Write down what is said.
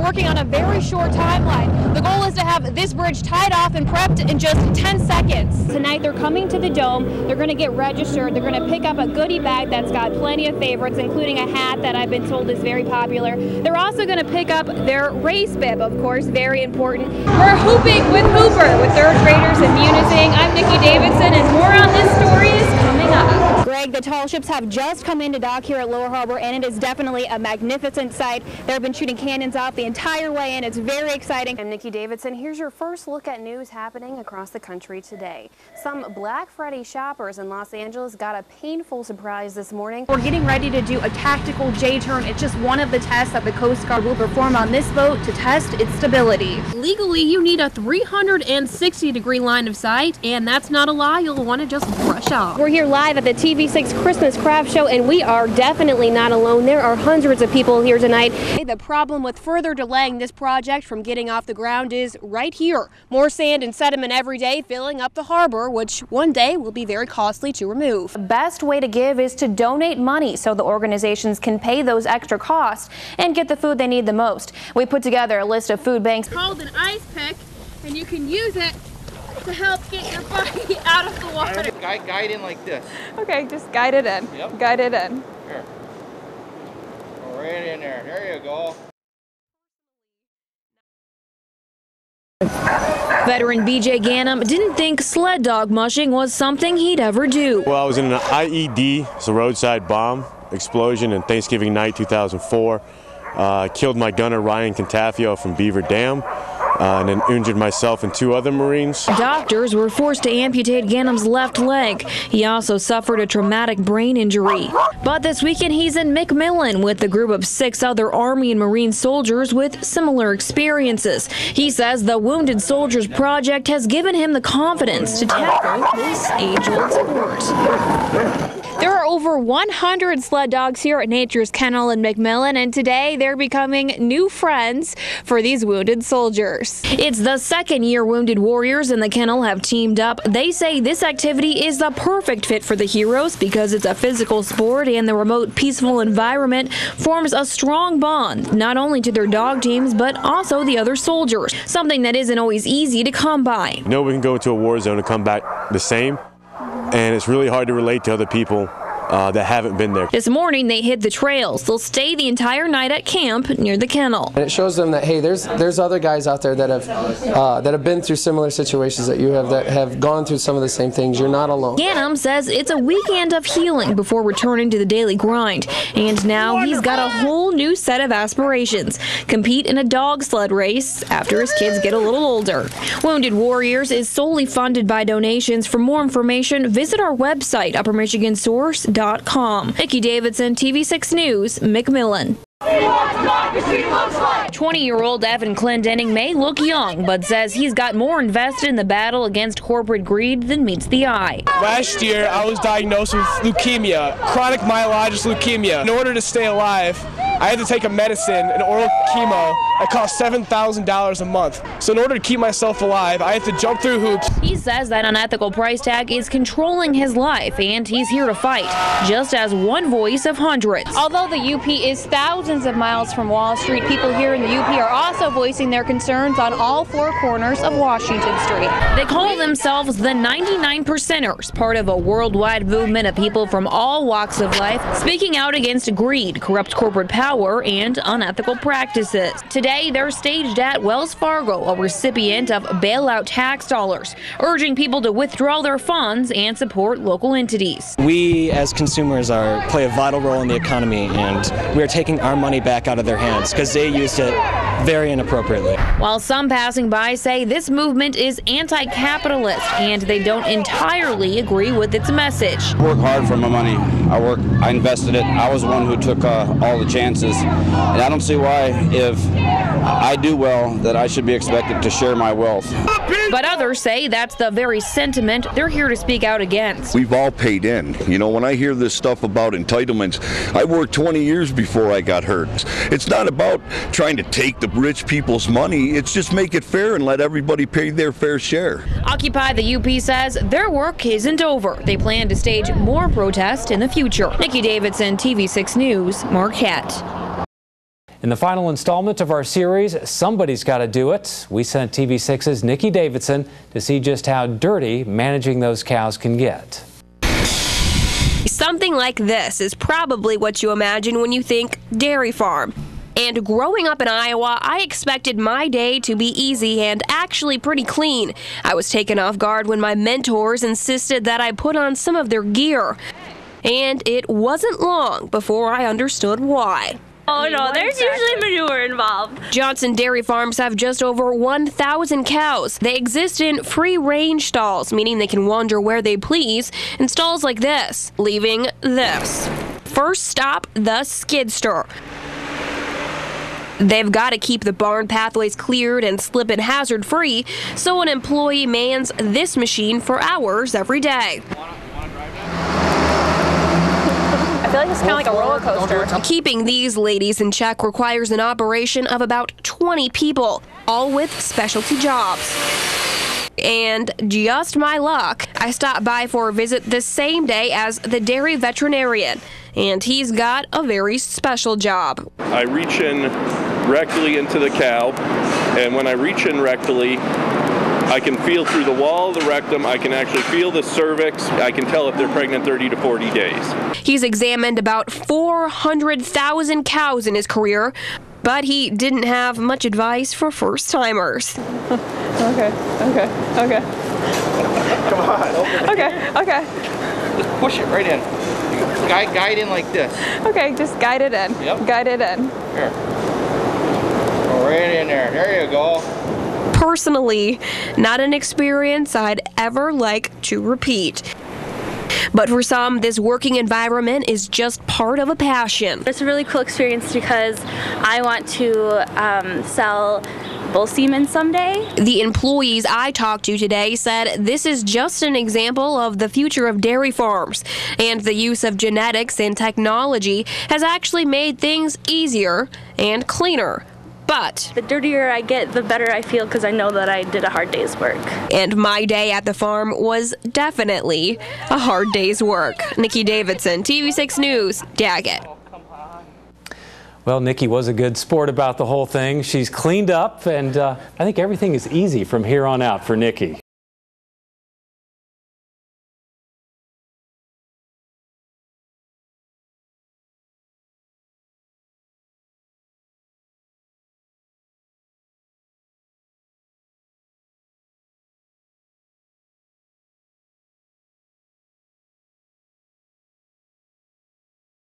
working on a very short timeline. The goal is to have this bridge tied off and prepped in just 10 seconds. Tonight they're coming to the Dome. They're going to get registered. They're going to pick up a goodie bag that's got plenty of favorites, including a hat that I've been told is very popular. They're also going to pick up their race bib, of course, very important. We're hooping with Hooper with third graders and Munising. I'm Nikki Davidson, and more on this story is coming up. Greg, the tall ships have just come into dock here at Lower Harbor, and it is definitely a magnificent sight. They've been shooting cannons off the entire way, and it's very exciting. I'm Nikki Davidson. Here's your first look at news happening across the country today. Some Black Friday shoppers in Los Angeles got a painful surprise this morning. We're getting ready to do a tactical J-turn. It's just one of the tests that the Coast Guard will perform on this boat to test its stability. Legally, you need a 360-degree line of sight, and that's not a lie. You'll want to just brush off. We're here live at the TV6 Christmas Craft Show, and we are definitely not alone. There are hundreds of people here tonight. The problem with further delaying this project from getting off the ground is right here. More sand and sediment every day filling up the harbor, which one day will be very costly to remove. The best way to give is to donate money so the organizations can pay those extra costs and get the food they need the most. We put together a list of food banks called an ice pick, and you can use it to help get your body out of the water. Guide in like this. Okay, just guide it in. Yep. Guide it in. Here. Go right in there. There you go. Veteran BJ Ganem didn't think sled dog mushing was something he'd ever do. Well, I was in an IED, it's a roadside bomb explosion in Thanksgiving night 2004. Killed my gunner Ryan Cantafio from Beaver Dam. And then injured myself and two other Marines. Doctors were forced to amputate Ganem's left leg. He also suffered a traumatic brain injury. But this weekend he's in McMillan with a group of 6 other Army and Marine soldiers with similar experiences. He says the Wounded Soldiers Project has given him the confidence to tackle this age-old sport. There are over 100 sled dogs here at Nature's Kennel in McMillan, and today they're becoming new friends for these wounded soldiers. It's the second year Wounded Warriors in the kennel have teamed up. They say this activity is the perfect fit for the heroes because it's a physical sport and the remote, peaceful environment forms a strong bond, not only to their dog teams, but also the other soldiers, something that isn't always easy to come by. You know, we can go into a war zone and come back the same, and it's really hard to relate to other people that haven't been there. This morning they hit the trails. They'll stay the entire night at camp near the kennel. And it shows them that, hey, there's other guys out there that have been through similar situations that you have, that have gone through some of the same things. You're not alone. Ganem says it's a weekend of healing before returning to the daily grind, and now he's got a whole new set of aspirations. Compete in a dog sled race after his kids get a little older. Wounded Warriors is solely funded by donations. For more information, visit our website, uppermichigansource.com. Nikki Davidson, TV6 News, McMillan. 20-year-old Evan Clendenning may look young, but says he's got more invested in the battle against corporate greed than meets the eye. Last year, I was diagnosed with leukemia, chronic myelogenous leukemia. In order to stay alive, I had to take a medicine, an oral chemo, that cost $7,000 a month. So in order to keep myself alive, I had to jump through hoops. He says that unethical price tag is controlling his life, and he's here to fight, just as one voice of hundreds. Although the UP is thousands of miles from Wall Street, people here in the UP are also voicing their concerns on all 4 corners of Washington Street. They call themselves the 99 Percenters, part of a worldwide movement of people from all walks of life, speaking out against greed, corrupt corporate power, and unethical practices. Today, they're staged at Wells Fargo, a recipient of bailout tax dollars, urging people to withdraw their funds and support local entities. We, as consumers, play a vital role in the economy, and we are taking our money back out of their hands because they used it very inappropriately. While some passing by say this movement is anti-capitalist and they don't entirely agree with its message. I work hard for my money. I invested it. I was the one who took all the chances. And I don't see why, if I do well, that I should be expected to share my wealth. But others say that's the very sentiment they're here to speak out against. We've all paid in. You know, when I hear this stuff about entitlements, I worked 20 years before I got hurt. It's not about trying to take the rich people's money. It's just make it fair and let everybody pay their fair share. Occupy the UP says their work isn't over. They plan to stage more protests in the future. Nikki Davidson, TV6 News, Marquette. In the final installment of our series, Somebody's Gotta Do It, we sent TV6's Nikki Davidson to see just how dirty managing those cows can get. Something like this is probably what you imagine when you think dairy farm. And growing up in Iowa, I expected my day to be easy and actually pretty clean. I was taken off guard when my mentors insisted that I put on some of their gear. And it wasn't long before I understood why. Oh no, there's usually manure involved. Johnson Dairy Farms have just over 1,000 cows. They exist in free-range stalls, meaning they can wander where they please, in stalls like this, leaving this. First stop, the skidster. They've got to keep the barn pathways cleared and slip and hazard-free, so an employee mans this machine for hours every day. I feel like it's kind of like a roller coaster. Keeping these ladies in check requires an operation of about 20 people, all with specialty jobs. And just my luck, I stopped by for a visit the same day as the dairy veterinarian, and he's got a very special job. I reach in rectally into the cow, and when I reach in rectally, I can feel through the wall of the rectum, I can actually feel the cervix, I can tell if they're pregnant 30 to 40 days. He's examined about 400,000 cows in his career, but he didn't have much advice for first-timers. Okay. Come on. Okay. Just push it right in. Guide in like this. Okay, just guide it in. Yep. Guide it in. Here. Go right in there. There you go. Personally, not an experience I'd ever like to repeat. But for some, this working environment is just part of a passion. It's a really cool experience because I want to sell bull semen someday. The employees I talked to today said this is just an example of the future of dairy farms, and the use of genetics and technology has actually made things easier and cleaner. But the dirtier I get, the better I feel because I know that I did a hard day's work. And my day at the farm was definitely a hard day's work. Nikki Davidson, TV6 News, Daggett. Well, Nikki was a good sport about the whole thing. She's cleaned up, and I think everything is easy from here on out for Nikki.